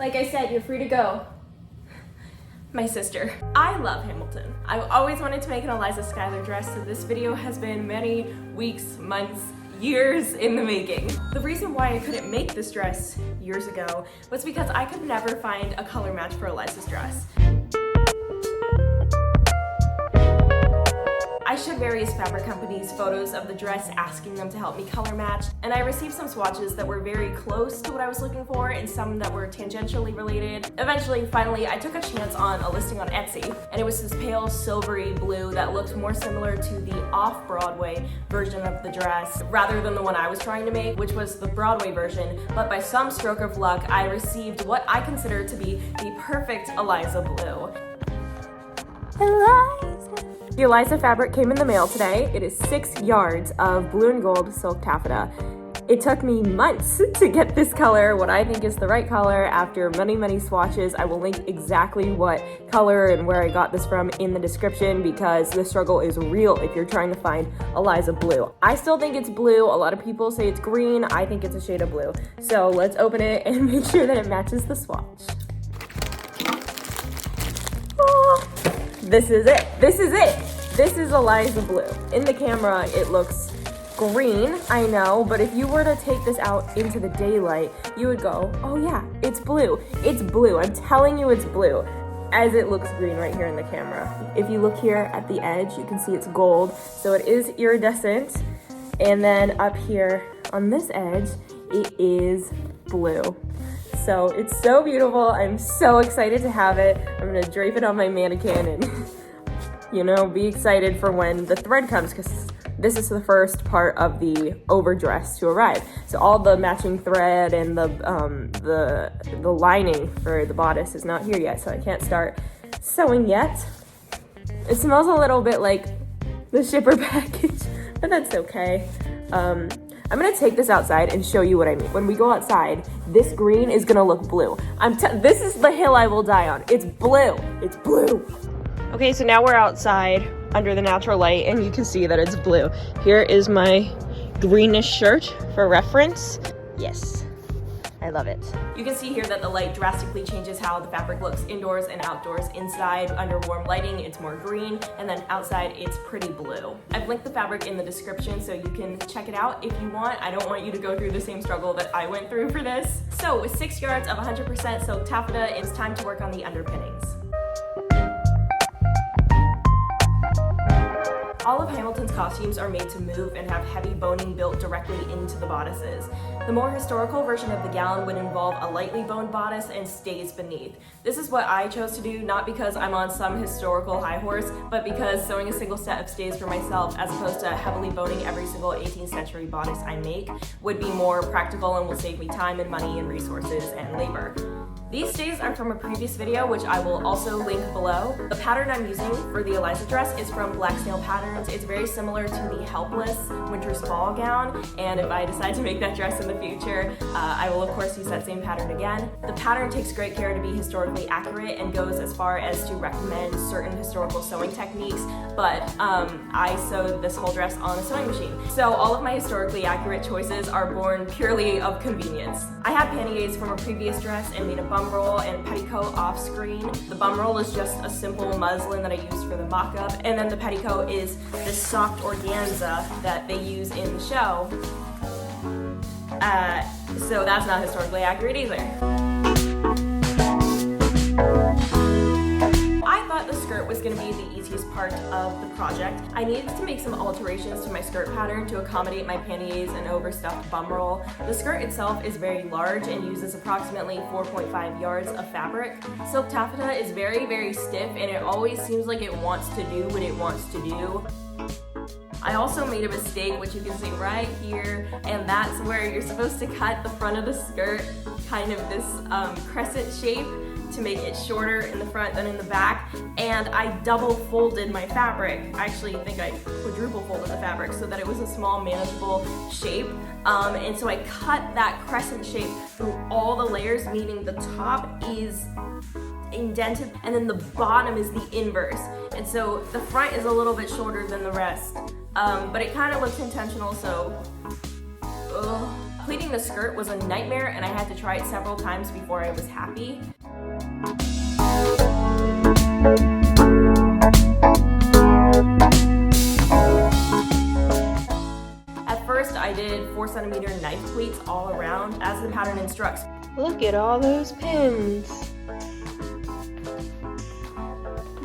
Like I said, you're free to go. My sister. I love Hamilton. I've always wanted to make an Eliza Schuyler dress, so this video has been many weeks, months, years in the making. The reason why I couldn't make this dress years ago was because I could never find a color match for Eliza's dress. I showed various fabric companies photos of the dress asking them to help me color match, and I received some swatches that were very close to what I was looking for and some that were tangentially related. Eventually, finally, I took a chance on a listing on Etsy, and it was this pale silvery blue that looked more similar to the off-Broadway version of the dress rather than the one I was trying to make, which was the Broadway version. But by some stroke of luck, I received what I consider to be the perfect Eliza blue. Eliza! The Eliza fabric came in the mail today. It is 6 yards of blue and gold silk taffeta. It took me months to get this color, what I think is the right color, after many, many swatches. I will link exactly what color and where I got this from in the description because the struggle is real if you're trying to find Eliza blue. I still think it's blue. A lot of people say it's green. I think it's a shade of blue. So let's open it and make sure that it matches the swatch. Oh, this is it. This is it. This is Eliza blue. In the camera, it looks green, I know, but if you were to take this out into the daylight, you would go, oh yeah, it's blue. It's blue. I'm telling you it's blue, as it looks green right here in the camera. If you look here at the edge, you can see it's gold, so it is iridescent. And then up here on this edge, it is blue. So it's so beautiful. I'm so excited to have it. I'm gonna drape it on my mannequin and you know, be excited for when the thread comes, because this is the first part of the overdress to arrive. So all the matching thread and the lining for the bodice is not here yet, so I can't start sewing yet. It smells a little bit like the shipper package, but that's okay. I'm gonna take this outside and show you what I mean. When we go outside, this green is gonna look blue. This is the hill I will die on. It's blue. It's blue. Okay, so now we're outside under the natural light and you can see that it's blue. Here is my greenish shirt for reference. Yes, I love it. You can see here that the light drastically changes how the fabric looks indoors and outdoors. Inside, under warm lighting, it's more green, and then outside, it's pretty blue. I've linked the fabric in the description so you can check it out if you want. I don't want you to go through the same struggle that I went through for this. So with 6 yards of 100% silk taffeta, it's time to work on the underpinnings. All of Hamilton's costumes are made to move and have heavy boning built directly into the bodices. The more historical version of the gown would involve a lightly boned bodice and stays beneath. This is what I chose to do, not because I'm on some historical high horse, but because sewing a single set of stays for myself as opposed to heavily boning every single 18th century bodice I make would be more practical and will save me time and money and resources and labor. These stays are from a previous video, which I will also link below. The pattern I'm using for the Eliza dress is from Black Snail Patterns. It's very similar to the Helpless Winter's Ball gown, and if I decide to make that dress in the future, I will of course use that same pattern again. The pattern takes great care to be historically accurate and goes as far as to recommend certain historical sewing techniques, but I sewed this whole dress on a sewing machine. So all of my historically accurate choices are born purely of convenience. I had panniers from a previous dress and made a bum roll and petticoat off screen. The bum roll is just a simple muslin that I used for the mock-up, and then the petticoat is this soft organza that they use in the show. So that's not historically accurate either. I thought the skirt was going to be the easiest part of the project. I needed to make some alterations to my skirt pattern to accommodate my panniers and overstuffed bum roll. The skirt itself is very large and uses approximately 4.5 yards of fabric. Silk taffeta is very, very stiff and it always seems like it wants to do what it wants to do. I also made a mistake, which you can see right here, and that's where you're supposed to cut the front of the skirt, kind of this crescent shape, to make it shorter in the front than in the back, and I double folded my fabric. I actually think I quadruple folded the fabric so that it was a small manageable shape, and so I cut that crescent shape through all the layers, meaning the top is indented and then the bottom is the inverse, and so the front is a little bit shorter than the rest, but it kind of looks intentional, so Pleating the skirt was a nightmare and I had to try it several times before I was happy. At first I did 4cm knife pleats all around as the pattern instructs. Look at all those pins.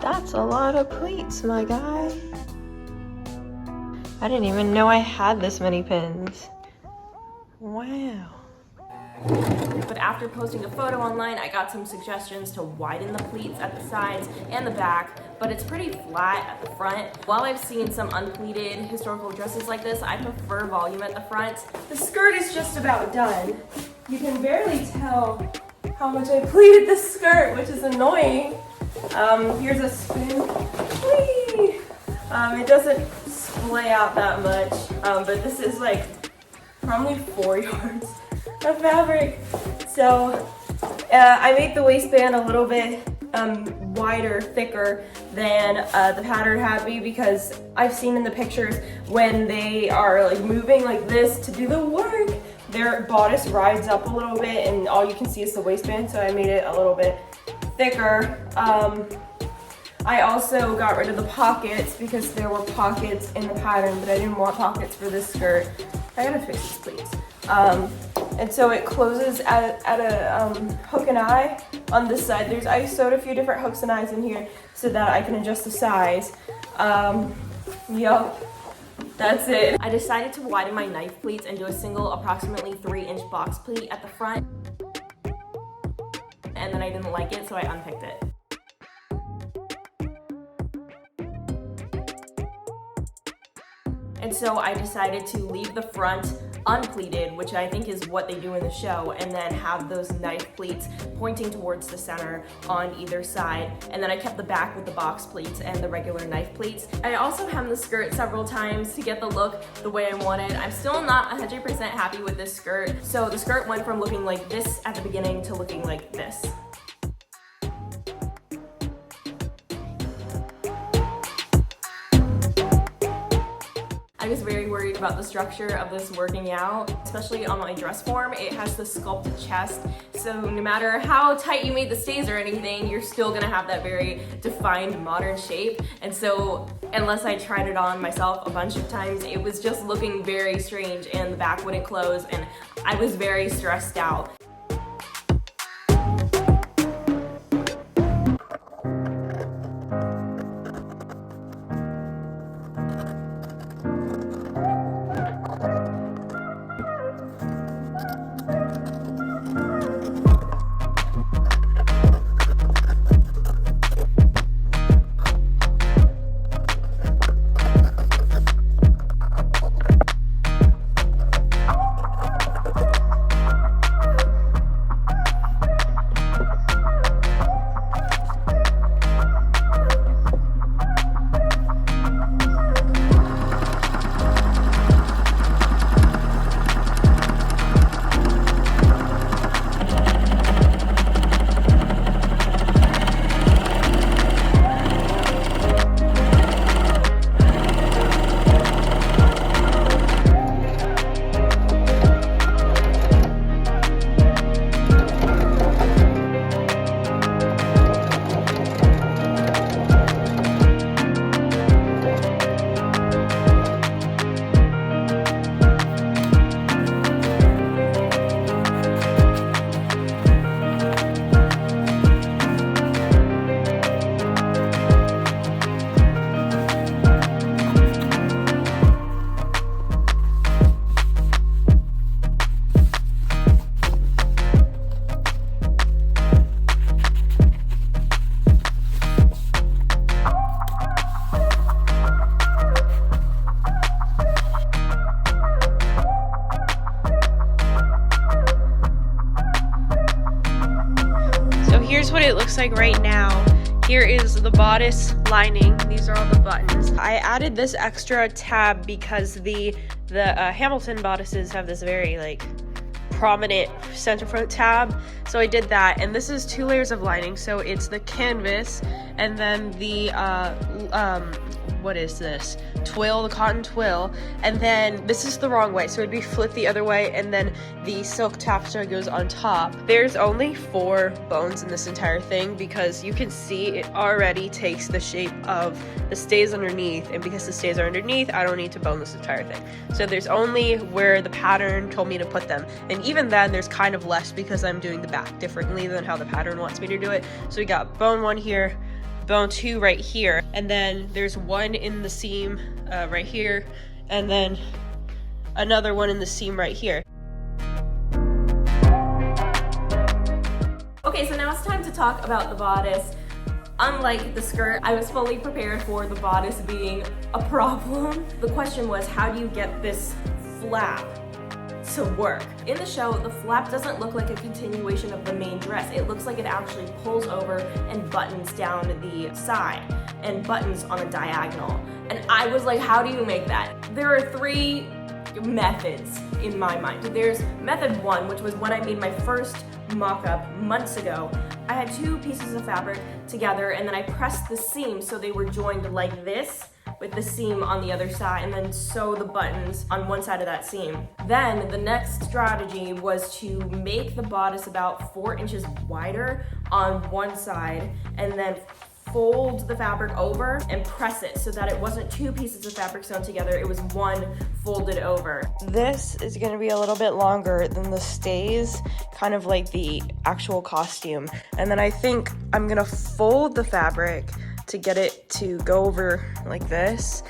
That's a lot of pleats, my guy. I didn't even know I had this many pins. Wow. But after posting a photo online, I got some suggestions to widen the pleats at the sides and the back, but it's pretty flat at the front. While I've seen some unpleated historical dresses like this, I prefer volume at the front. The skirt is just about done. You can barely tell how much I pleated the skirt, which is annoying. Here's a spin. Whee! It doesn't splay out that much, but this is like probably 4 yards of fabric. So I made the waistband a little bit wider, thicker than the pattern had me, because I've seen in the pictures when they are like moving like this to do the work, their bodice rides up a little bit and all you can see is the waistband, so I made it a little bit thicker. I also got rid of the pockets because there were pockets in the pattern, but I didn't want pockets for this skirt. I gotta fix these pleats. And so it closes at a hook and eye on this side. I sewed a few different hooks and eyes in here so that I can adjust the size. Yup, that's it. I decided to widen my knife pleats and do a single approximately 3-inch box pleat at the front. And then I didn't like it, so I unpicked it. And so I decided to leave the front unpleated, which I think is what they do in the show, and then have those knife pleats pointing towards the center on either side. And then I kept the back with the box pleats and the regular knife pleats. I also hemmed the skirt several times to get the look the way I wanted. I'm still not 100% happy with this skirt. So the skirt went from looking like this at the beginning to looking like this. I was very worried about the structure of this working out, especially on my dress form. It has the sculpted chest, so no matter how tight you made the stays or anything, you're still gonna have that very defined modern shape. And so, unless I tried it on myself a bunch of times, it was just looking very strange and the back wouldn't close, and I was very stressed out. Here's what it looks like right now. Here is the bodice lining. These are all the buttons. I added this extra tab because the Hamilton bodices have this very like prominent center front tab, so I did that. And this is 2 layers of lining, so it's the canvas and then the what is this? Twill, the cotton twill, and then this is the wrong way, so it'd be flipped the other way, and then the silk taffeta goes on top. There's only 4 bones in this entire thing because you can see it already takes the shape of the stays underneath, and because the stays are underneath, I don't need to bone this entire thing. So there's only where the pattern told me to put them, and even then there's kind of less because I'm doing the back differently than how the pattern wants me to do it. So we got bone 1 here, bone 2 right here, and then there's 1 in the seam right here, and then another 1 in the seam right here. Okay, so now it's time to talk about the bodice. Unlike the skirt, I was fully prepared for the bodice being a problem. The question was, how do you get this flap to work? In the show, the flap doesn't look like a continuation of the main dress. It looks like it actually pulls over and buttons down the side and buttons on a diagonal. And I was like, how do you make that? There are 3 methods in my mind. There's method 1, which was when I made my first mock-up months ago. I had 2 pieces of fabric together, and then I pressed the seams so they were joined like this, with the seam on the other side, and then sew the buttons on one side of that seam. Then the next strategy was to make the bodice about 4 inches wider on one side, and then fold the fabric over and press it so that it wasn't 2 pieces of fabric sewn together, it was 1 folded over. This is gonna be a little bit longer than the stays, kind of like the actual costume. And then I think I'm gonna fold the fabric to get it to go over like this.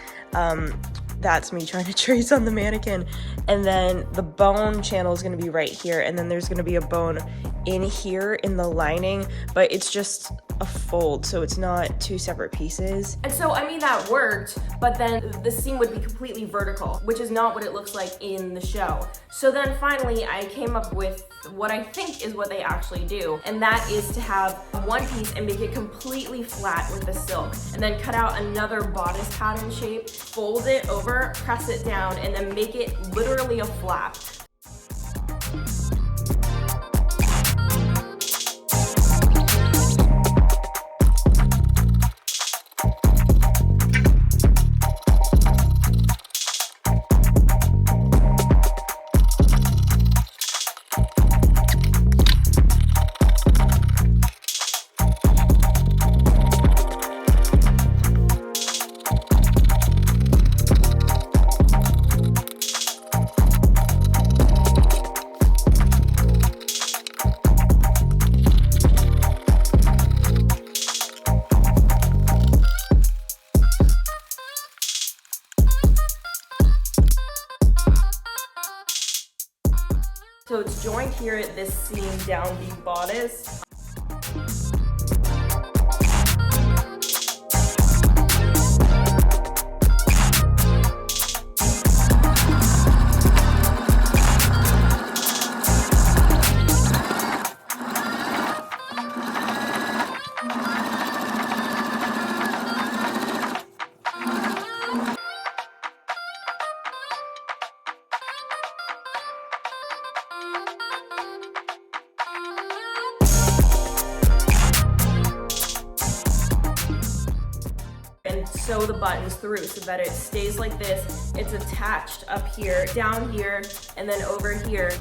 That's me trying to trace on the mannequin. And then the bone channel is gonna be right here, and then there's gonna be a bone in here in the lining, but it's just a fold, so it's not 2 separate pieces. And so, I mean, that worked, but then the seam would be completely vertical, which is not what it looks like in the show. So then finally, I came up with what I think is what they actually do, and that is to have 1 piece and make it completely flat with the silk, and then cut out another bodice pattern shape, fold it over, press it down, and then make it literally a flap. So it's joined here at this seam down the bodice. Sew the buttons through so that it stays like this. It's attached up here, down here, and then over here.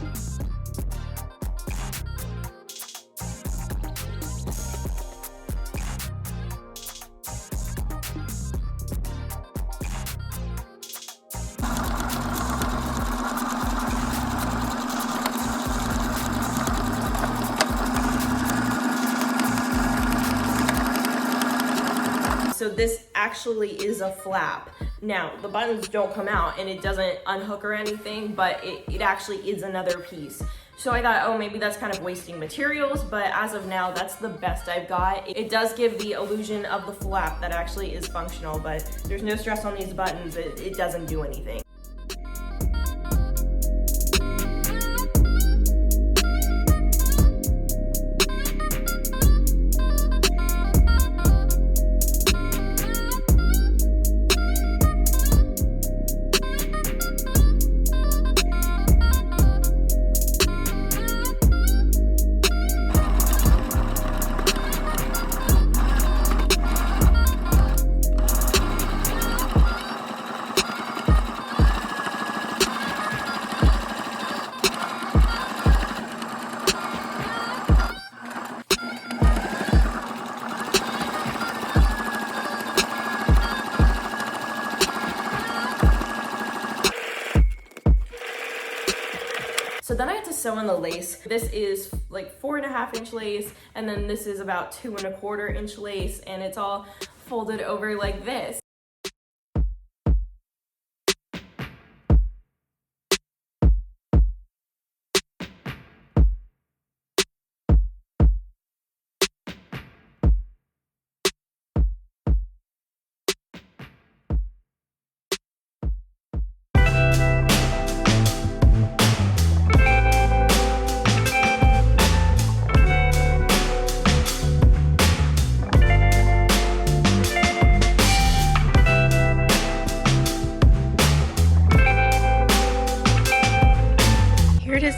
So this actually is a flap. Now, the buttons don't come out and it doesn't unhook or anything, but it actually is another piece. So I thought, oh, maybe that's kind of wasting materials, but as of now, that's the best I've got. It does give the illusion of the flap that actually is functional, but there's no stress on these buttons. It doesn't do anything. sew in the lace. This is like 4.5-inch lace, and then this is about 2.25-inch lace, and it's all folded over like this.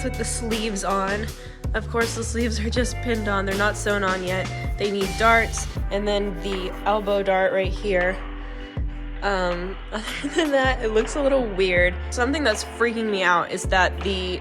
With the sleeves on. Of course, the sleeves are just pinned on. They're not sewn on yet. They need darts, and then the elbow dart right here. Other than that, it looks a little weird. Something that's freaking me out is that the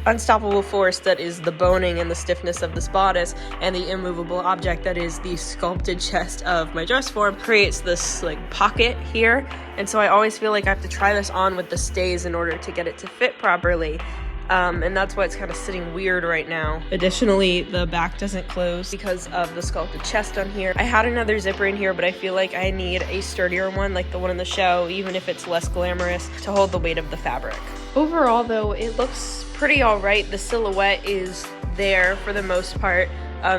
unstoppable force that is the boning and the stiffness of this bodice and the immovable object that is the sculpted chest of my dress form creates this like pocket here, and so I always feel like I have to try this on with the stays in order to get it to fit properly. And that's why it's kind of sitting weird right now. Additionally, the back doesn't close because of the sculpted chest on here. I had another zipper in here, but I feel like I need a sturdier one, like the one in the show, even if it's less glamorous, to hold the weight of the fabric. Overall, though, it looks pretty all right. The silhouette is there for the most part.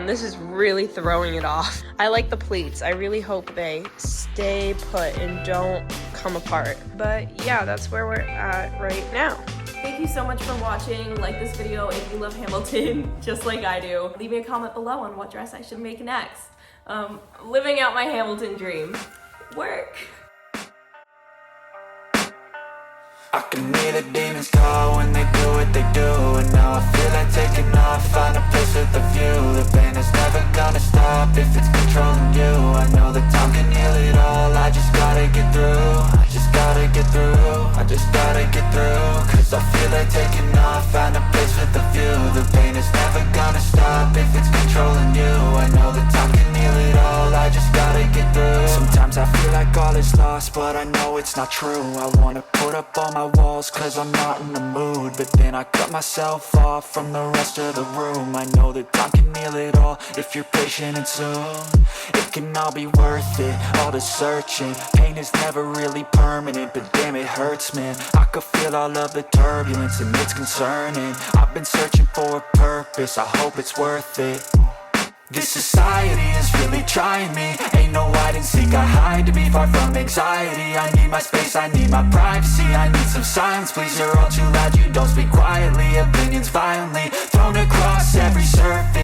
This is really throwing it off. I like the pleats. I really hope they stay put and don't come apart. But yeah, that's where we're at right now. Thank you so much for watching. Like this video if you love Hamilton, just like I do. Leave me a comment below on what dress I should make next. Living out my Hamilton dream. Work. I can hear the demons call when they do what they do, and now I feel like taking off, find a place with a view. The pain is never gonna stop if it's controlling you. I know that time can heal it all, I just gotta get through. I just gotta get through, I just gotta get through. Cause I feel like taking off, find a place with a view. The pain is never gonna stop if it's controlling you. I know that time can heal it all, I just gotta get through. Sometimes I feel like all is lost, but I know it's not true. I wanna put up all my walls cause I'm not in the mood, but then I cut myself off from the rest of the room. I know that time can heal it all if you're patient and soon. It can all be worth it, all the searching. Pain is never really permanent, but damn it hurts, man. I could feel all of the turbulence and it's concerning. I've been searching for a purpose, I hope it's worth it. This society is really trying me. Ain't no hide and seek, I hide to be far from anxiety. I need my space, I need my privacy, I need some silence, please. You're all too loud, you don't speak quiet.